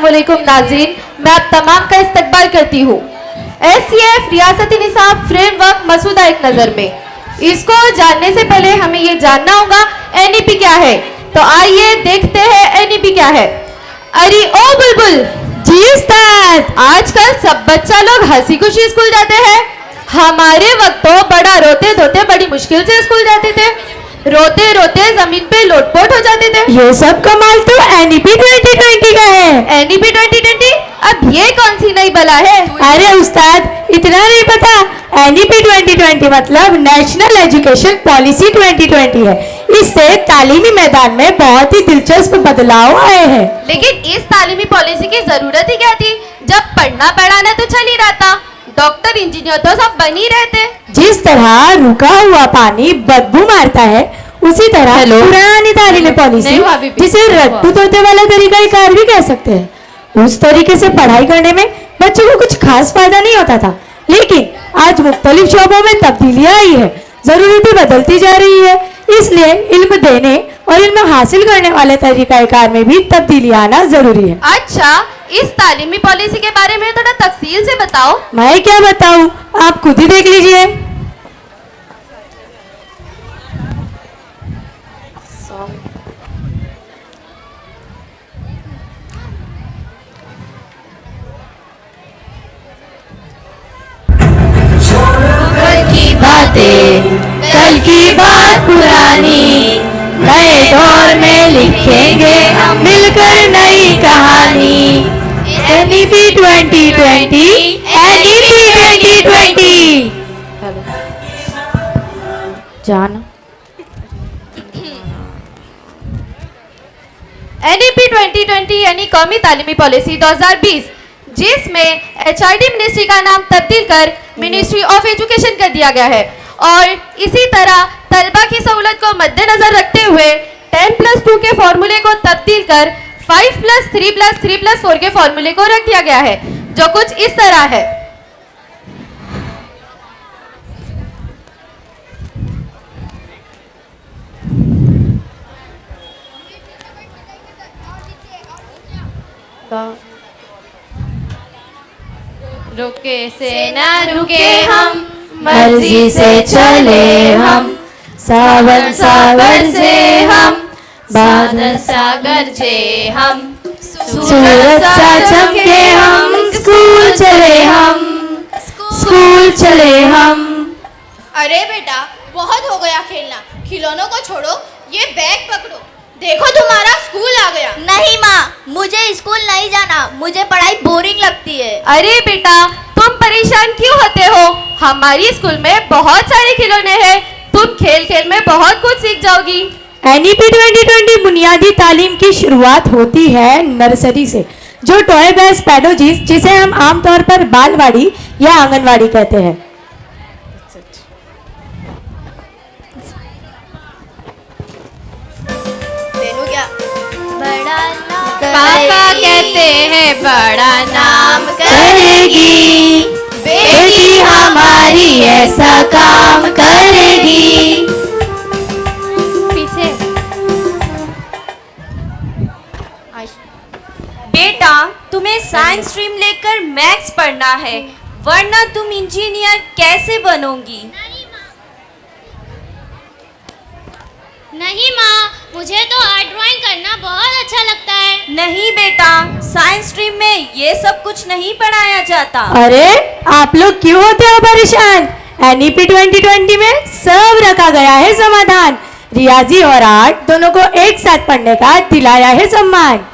अस्सलामुअलैकुम नाज़रीन, मैं आप तमाम का इस्तकबाल करती हूँ। SCF रियासती निसाब फ्रेमवर्क मसूदा एक नज़र में। इसको जानने से पहले हमें ये जानना होगा NEP क्या है। तो आइए देखते हैं NEP क्या है। अरे ओ बुलबुल जी उस्ताद, आजकल सब बच्चा लोग हंसी खुशी स्कूल जाते हैं। हमारे वक्त तो बड़ा रोते धोते बड़ी मुश्किल से स्कूल जाते थे, रोते रोते जमीन पे लोटपोट हो जाते थे। ये सब कमाल तो NEP 2020 का है। NEP 2020? अब ये कौन सी नई बला है? अरे उस्ताद, इतना नहीं पता? NEP 2020 मतलब नेशनल एजुकेशन पॉलिसी 2020 है। इससे तालीमी मैदान में बहुत ही दिलचस्प बदलाव आए हैं। लेकिन इस तालीमी पॉलिसी की जरूरत ही क्या थी, जब पढ़ना पढ़ाना तो चल ही रहा था, डॉक्टर इंजीनियर तो सब बन ही रहे थे। जिस तरह रुका हुआ पानी बदबू मारता है, उसी तरह पुरानी तालीमी पॉलिसी, जिसे रट्टू तोते वाला तरीका कार भी कह सकते हैं, उस तरीके से पढ़ाई करने में बच्चों को कुछ खास फायदा नहीं होता था। लेकिन आज मुख्तलिफ शोबों में तब्दीलियां आई है, जरूरतें बदलती जा रही है, इसलिए इल्म देने और इल्म हासिल करने वाले तरीकाकार में भी तब्दीली आना जरूरी है। अच्छा, इस तालीमी पॉलिसी के बारे में थोड़ा तफसील से बताओ। मैं क्या बताऊं, आप खुद ही देख लीजिए। कल की बात पुरानी, नए दौर में लिखेंगे हम मिलकर नई कहानी। NEP 2020, NEP 2020। जान NEP 2020 यानी कौमी तालीमी पॉलिसी 2020, जिसमें HRD मिनिस्ट्री का नाम तब्दील कर मिनिस्ट्री ऑफ एजुकेशन कर दिया गया है। और इसी तरह तलबा की सहूलत को मद्देनजर रखते हुए 10+2 के फॉर्मूले को तब्दील कर 5+3+3+4 के फॉर्मूले को रख दिया गया है, जो कुछ इस तरह है। रुके से ना रुके हम, मर्जी से चले हम, सावन सागर से हम, बादल सागर जे हम, सूरज सा चमके हम, स्कूल चले हम, स्कूल चले हम। अरे बेटा, बहुत हो गया खेलना, खिलौनों को छोड़ो, ये बैग पकड़ो, देखो तुम्हारा स्कूल आ गया। नहीं माँ, मुझे स्कूल नहीं जाना, मुझे पढ़ाई बोरिंग लगती है। अरे बेटा, तुम परेशान क्यों होते हो? हमारी स्कूल में बहुत सारे खिलौने हैं, तुम खेल खेल में बहुत कुछ सीख जाओगी। NEP 2020 बुनियादी तालीम की शुरुआत होती है नर्सरी से, जो टॉय बेस्ड पेडोजिस, जिसे हम आमतौर पर बालवाड़ी या आंगनवाड़ी कहते हैं। पापा कहते हैं बड़ा नाम करेगी बेटी हमारी, ऐसा काम करेगी। पीछे। बेटा, तुम्हें साइंस स्ट्रीम लेकर मैथ्स पढ़ना है, वरना तुम इंजीनियर कैसे बनोगी? नहीं माँ, मुझे तो आर्ट ड्राइंग करना बहुत अच्छा लगता है। नहीं बेटा, साइंस स्ट्रीम में ये सब कुछ नहीं पढ़ाया जाता। अरे आप लोग क्यों होते हो परेशान? NEP 2020 में सब रखा गया है समाधान। रियाजी और आर्ट दोनों को एक साथ पढ़ने का दिलाया है सम्मान।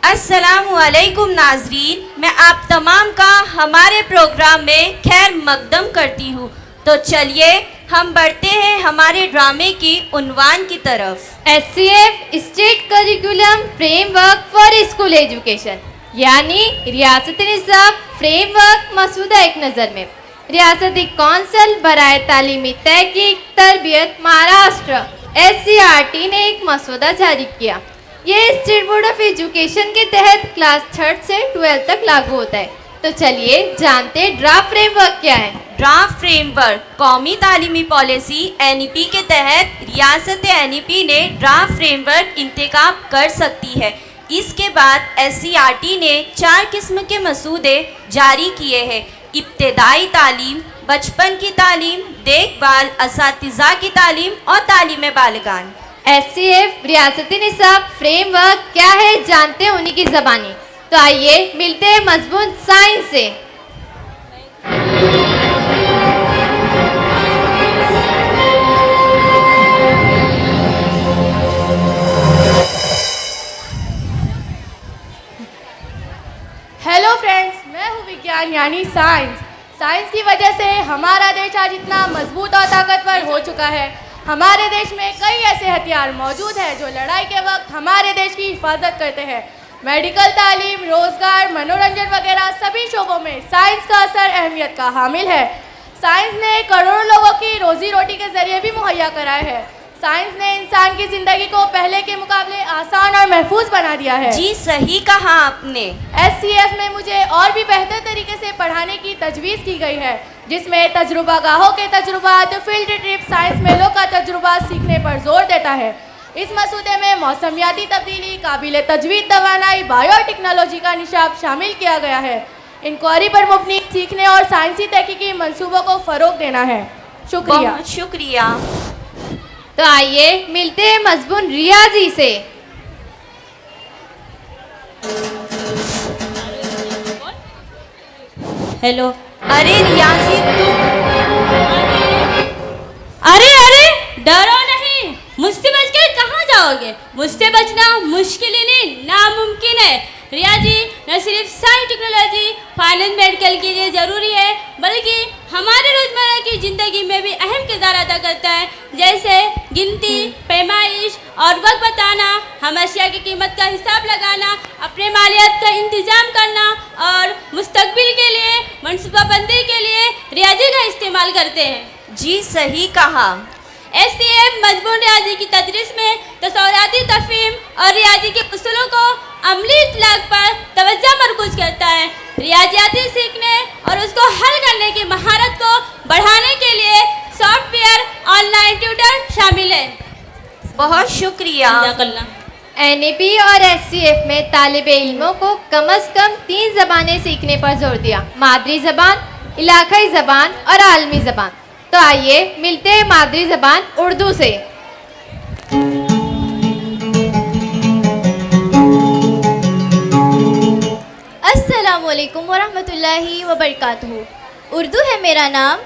अस्सलामुअलैकुम नाजरीन, मैं आप तमाम का हमारे प्रोग्राम में खैर मकदम करती हूँ। तो चलिए हम बढ़ते हैं हमारे ड्रामे की उन्वान की तरफ। SCF state curriculum framework for school education, यानी रियासती निसाब फ्रेमवर्क मसूदा एक नज़र में। रियासती कौंसिल बराए तालीमी तहकीक तरबियत महाराष्ट्र SCRT ने एक मसूदा जारी किया। ये स्टेट बोर्ड ऑफ एजुकेशन के तहत क्लास 3rd से 12th तक लागू होता है। तो चलिए जानते ड्राफ्ट फ्रेमवर्क क्या है। ड्राफ्ट फ्रेमवर्क कौमी तालीमी पॉलिसी NEP के तहत रियासत NEP ने ड्राफ्ट फ्रेमवर्क इंतखाब कर सकती है। इसके बाद SCRT ने 4 किस्म के मसूदे जारी किए हैं। इब्तदाई तालीम, बचपन की तालीम, देखभाल, असातिज़ा की तालीम और तालीम बालिगान। SCF रियासती निसाब फ्रेमवर्क क्या है जानते हैं उन्हीं की ज़बानी। तो आइए मिलते हैं मजबूत साइंस से। हेलो फ्रेंड्स, मैं हूँ विज्ञान यानी साइंस। साइंस की वजह से हमारा देश आज इतना मजबूत और ताकतवर हो चुका है। हमारे देश में कई ऐसे हथियार मौजूद हैं जो लड़ाई के वक्त हमारे देश की हिफाजत करते हैं। मेडिकल तालीम, रोजगार, मनोरंजन वगैरह सभी शोबों में साइंस का असर अहमियत का हामिल है। साइंस ने करोड़ों लोगों की रोजी रोटी के जरिए भी मुहैया कराए हैं। साइंस ने इंसान की जिंदगी को पहले के मुकाबले आसान और महफूज बना दिया है। जी सही कहा आपने। SCF में मुझे और भी बेहतर तरीके से पढ़ाने की तजवीज़ की गई है, जिसमें तजुर्बा गाहों के तजुर्बात, फील्ड ट्रिप, साइंस मेलों का तजुर्बा सीखने पर जोर देता है। इस मसूदे में मौसमियाती तब्दीली, काबिल तजवीज़ तवानाई, बायोटेक्नोलॉजी का निशाब शामिल किया गया है। इंक्वायरी पर मुबनी सीखने और साइंसी तहकीकी मंसूबों को फ़रोग देना है। शुक्रिया। बहुत शुक्रिया। तो आइए मिलते हैं मजबून रियाजी से। हेलो। अरे रियाजी तुम। अरे डरो नहीं, मुझसे बच कर कहाँ जाओगे। मुझसे बचना मुश्किल ही नहीं, नामुमकिन है। रियाजी न सिर्फ साइंस, टेक्नोलॉजी, फाइनेंस, मेडिकल के लिए ज़रूरी है, बल्कि हमारे रोज़मर्रा की ज़िंदगी में भी अहम किरदार अदा करता है। जैसे गिनती, पैमाइश और वक्त बताना, हम अशिया की कीमत का हिसाब लगाना, अपने मालियात का इंतज़ाम करना और मुस्तकबिल के लिए मनसूबाबंदी के लिए रियाजी का इस्तेमाल करते हैं। जी सही कहा। SCF मजबून रियाजी की तदरीस में तसव्वुराती तफ़हीम और रियाजी के उसूलों को अमली इतलाक़ पर तवज्जो मरकूज़ करता है। रियाजियाती सीखने और उसको हल करने की महारत को बढ़ाने के लिए सॉफ्टवेयर, ऑनलाइन ट्यूटर शामिल है। बहुत शुक्रिया। NEP और SCF में तालिब इल्मों को कम अज़ कम 3 ज़बानें सीखने पर जोर दिया, मादरी ज़बान, इलाकाई ज़बान और आलमी ज़बान। तो आइए मिलते हैं मादरी ज़बान उर्दू से। अस्सलामुअलैकुम वरहमतुल्लाहि वबरकातुहू। उर्दू है मेरा नाम,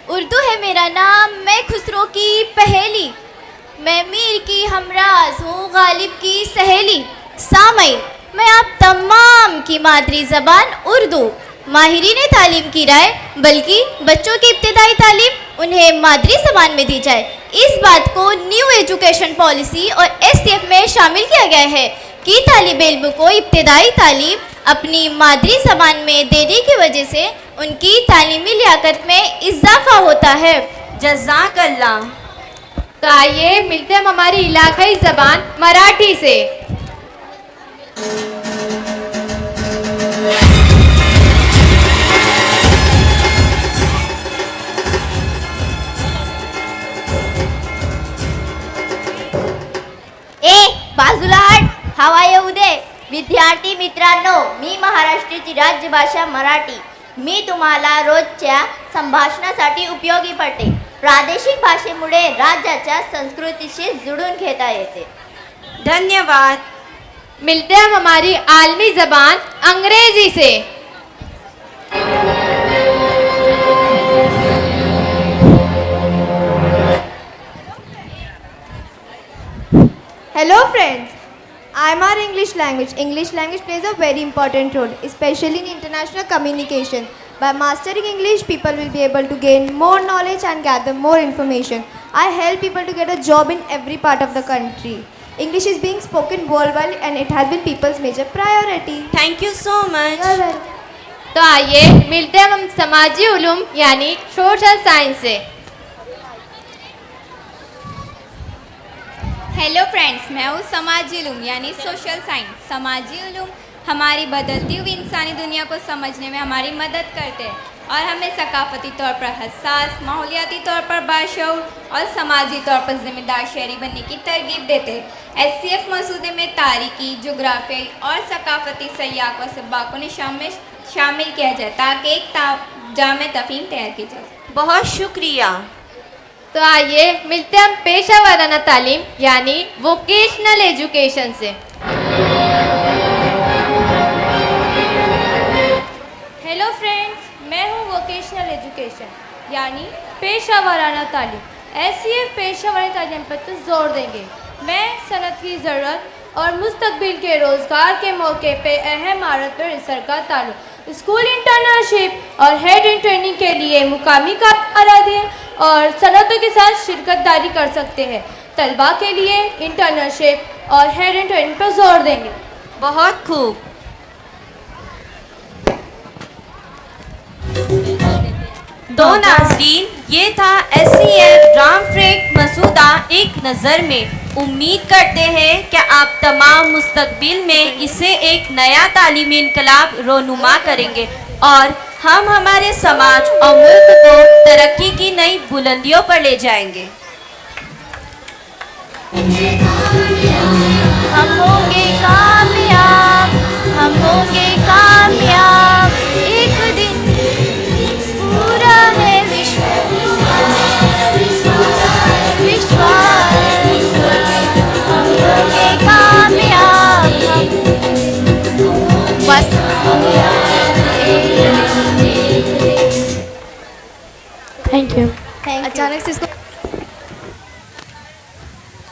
उर्दू है मेरा नाम, मैं खुसरो की पहेली, मैं मीर की हमराज हूँ, गालिब की सहेली। सामईन, मैं आप तमाम की मादरी ज़बान उर्दू, माहिरीन तालीम की राय, बल्कि बच्चों की इब्तिदाई तालीम उन्हें मादरी ज़बान में दी जाए। इस बात को न्यू एजुकेशन पॉलिसी और SCF में शामिल किया गया है कि तालिब इल्म को इब्तिदाई तालीम अपनी मादरी ज़बान में देने की वजह से उनकी तालीमी लियाकत में इजाफा होता है। जज़ाकल्लाह। तो आइए मिलते हैं हमारी इलाकाई ज़बान मराठी से। बाजूला हट, हवा येऊ दे। विद्यार्थी मित्रांनो, मी महाराष्ट्राची राज्य भाषा मराठी, मी तुम्हाला रोजच्या संभाषणासाठी उपयोगी पडते। प्रादेशिक भाषेमुळे राज्याच्या संस्कृतीशी जुळून घेता येते। धन्यवाद। मिलते हैं हमारी आलमी ज़बान अंग्रेजी से। Hello friends, I am our English language. English language plays a very important role, especially in international communication. By mastering English, people will be able to gain more knowledge and gather more information. I help people to get a job in every part of the country. English is being spoken worldwide and it has been people's major priority. Thank you so much. You're welcome. तो आइए मिलते हैं हम समाजी उलूम यानी social science से। Hello friends, मैं हूँ समाजी उलूम यानी सोशल साइंस। समाजी उलूम हमारी बदलती हुई इंसानी दुनिया को समझने में हमारी मदद करते हैं और हमें सकाफती तौर पर हसास, माहौलियाती तौर पर बाशऊर और समाजी तौर पर जिम्मेदार शहरी बनने की तरगीब देते हैं। SCF मसूदे में तारीखी, जोग्राफियाई और सकाफती सयाक व सबाक को शामिल किया जाए ताकि एक जामे तफहीम तैयार की जा सके। बहुत शुक्रिया। तो आइए मिलते हैं हम पेशा वाराना तालीम यानी वोकेशनल एजुकेशन से। हेलो फ्रेंड्स, मैं हूँ वोकेशनल एजुकेशन यानी पेशा वाराना तालीम। SCF पेशा वाराना तालीम पर तो जोर देंगे। मैं सनत की ज़रूरत और मुस्तकबिल के रोज़गार के मौके पे अहम महारत पर रिसर्च का ताल्लुक स्कूल इंटर्नशिप और हेड इन ट्रेनिंग के लिए मुकामी कारकर्दगी और सनतों के साथ शिरकतदारी कर सकते हैं। तलबा के लिए इंटर्नशिप और हेड इन ट्रेनिंग पर जोर देंगे। बहुत खूब। तो नाज़रीन, ये था SCF रामफ्रेक मसूदा एक नज़र में। उम्मीद करते हैं कि आप तमाम मुस्तकबिल में इसे एक नया तालीमी इनकलाब रोनुमा करेंगे और हम हमारे समाज और मुल्क को तरक्की की नई बुलंदियों पर ले जाएंगे। हम होंगे कामयाब, हम होंगे कामयाब, एक दिन पूरा है विश्वास, हम होंगे कामयाब, बस थैंक यू। अचानक से इसको